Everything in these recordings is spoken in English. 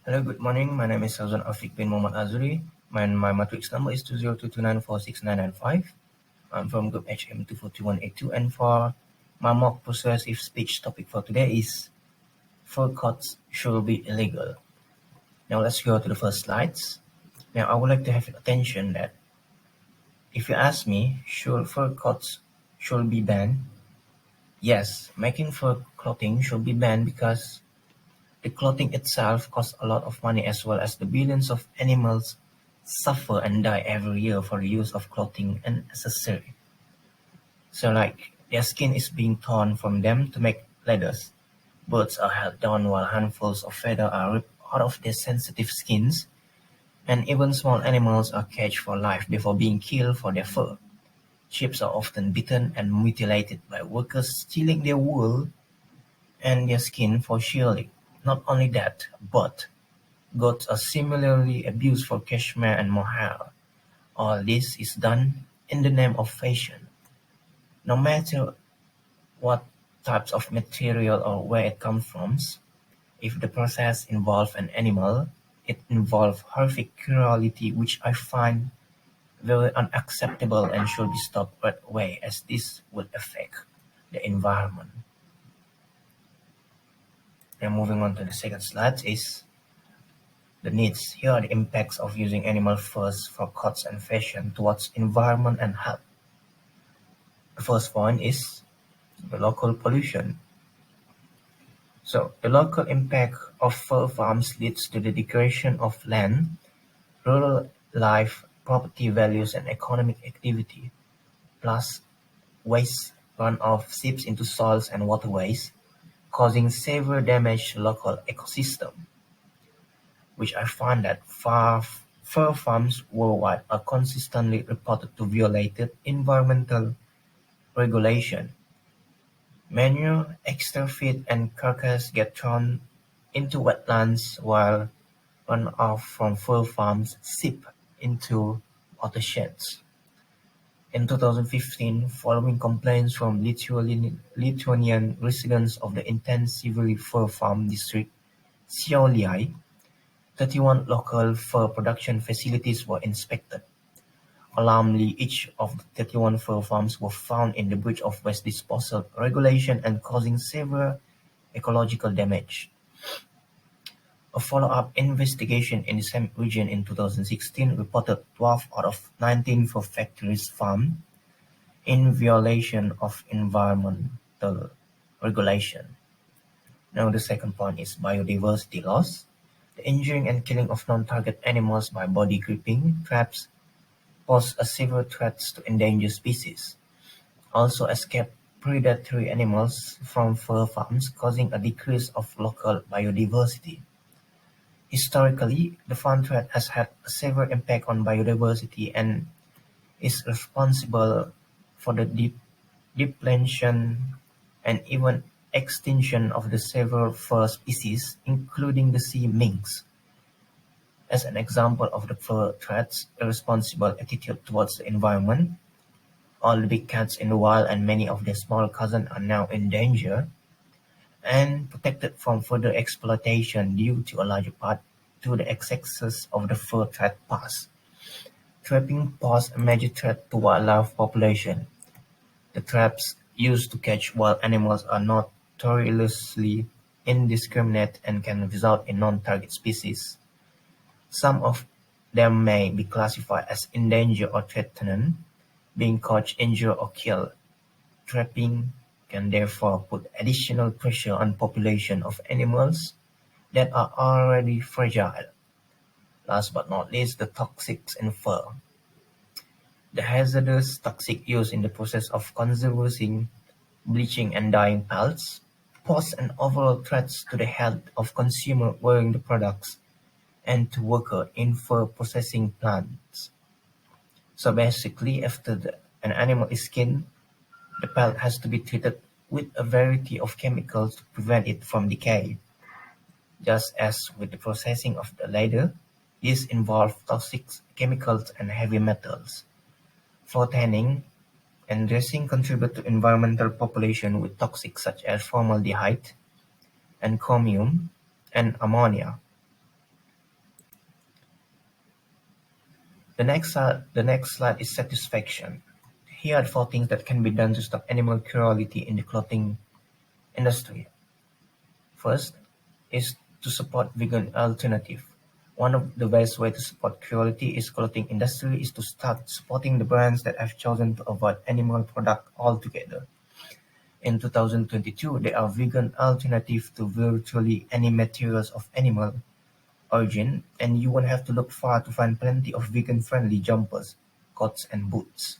Hello, good morning. My name is Sauzan Afiq bin Muhammad Azuri. My matrix number is 20229469995. I'm from Group HM242182. And for my mock persuasive speech topic for today is fur coats should be illegal. Now let's go to the first slides. Now I would like to have your attention that if you ask me, should fur coats should be banned? Yes, making fur clothing should be banned because the clothing itself costs a lot of money, as well as the billions of animals suffer and die every year for the use of clothing and accessory. So like their skin is being torn from them to make leathers. Birds are held down while handfuls of feathers are ripped out of their sensitive skins, and even small animals are caged for life before being killed for their fur. Sheep are often beaten and mutilated by workers stealing their wool and their skin for shearing. Not only that, but goats are similarly abused for cashmere and mohair. All this is done in the name of fashion. No matter what types of material or where it comes from, if the process involves an animal, it involves horrific cruelty, which I find very unacceptable and should be stopped right away, as this would affect the environment. Now moving on to the second slide is the needs. Here are the impacts of using animal furs for coats and fashion towards environment and health. The first point is the local pollution. So the local impact of fur farms leads to the degradation of land, rural life, property values, and economic activity. Plus, waste runoff seeps into soils and waterways, causing severe damage to local ecosystem, which I find that fur farms worldwide are consistently reported to violate environmental regulation. Manure, extra feed, and carcass get thrown into wetlands while runoff from fur farms seep into watersheds. In 2015, following complaints from Lithuanian residents of the intensively fur farm district Šiauliai, 31 local fur production facilities were inspected. Alarmingly, each of the 31 fur farms were found in the breach of waste disposal regulation and causing severe ecological damage. A follow-up investigation in the same region in 2016 reported 12 out of 19 fur factories farmed in violation of environmental regulation. Now the second point is biodiversity loss. The injuring and killing of non-target animals by body gripping traps pose a severe threat to endangered species. Also escape predatory animals from fur farms, causing a decrease of local biodiversity. Historically, the farm trade has had a severe impact on biodiversity and is responsible for the depletion and even extinction of the several fur species, including the sea minks. As an example of the fur trade's irresponsible attitude towards the environment, all the big cats in the wild and many of their small cousins are now in danger and protected from further exploitation due to a large part to the excesses of the fur trade past. Trapping poses a major threat to wildlife population. The traps used to catch wild animals are notoriously indiscriminate and can result in non-target species. Some of them may be classified as endangered or threatened, being caught, injured, or killed. Trapping can therefore put additional pressure on population of animals that are already fragile. Last but not least, the toxics in fur. The hazardous toxic used in the process of conserving, bleaching, and dyeing pelts pose an overall threat to the health of consumer wearing the products and to workers in fur processing plants. So basically, after an animal is skinned, the pelt has to be treated with a variety of chemicals to prevent it from decay. Just as with the processing of the leather, these involve toxic chemicals and heavy metals. For tanning and dressing contribute to environmental pollution with toxics such as formaldehyde and chromium and ammonia. The next slide is satisfaction. Here are 4 things that can be done to stop animal cruelty in the clothing industry. First is to support vegan alternative. One of the best way to support cruelty is clothing industry is to start supporting the brands that have chosen to avoid animal product altogether. In 2022, there are vegan alternative to virtually any materials of animal origin, and you won't have to look far to find plenty of vegan-friendly jumpers, coats, and boots.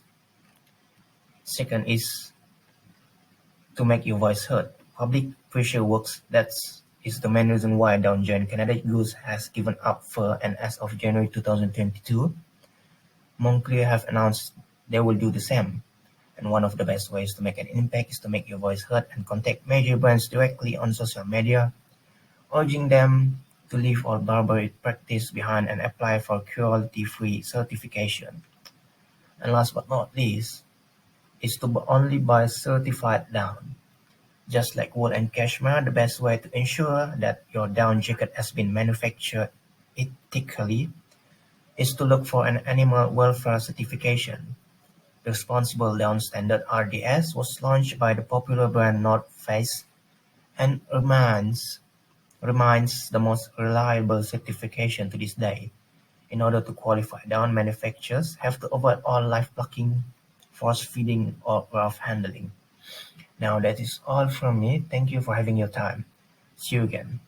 Second is to make your voice heard. Public pressure works. That is the main reason why Down Giant Canada Goose has given up fur, and as of January 2022, Moncler have announced they will do the same. And one of the best ways to make an impact is to make your voice heard and contact major brands directly on social media, urging them to leave all barbaric practice behind and apply for cruelty-free certification. And last but not least, is to only buy certified down. Just like wool and cashmere, the best way to ensure that your down jacket has been manufactured ethically is to look for an animal welfare certification. The Responsible Down Standard (RDS) was launched by the popular brand North Face and remains the most reliable certification to this day. In order to qualify, down manufacturers have to avoid all live plucking, force feeding, or rough handling. Now that is all from me. Thank you for having your time. See you again.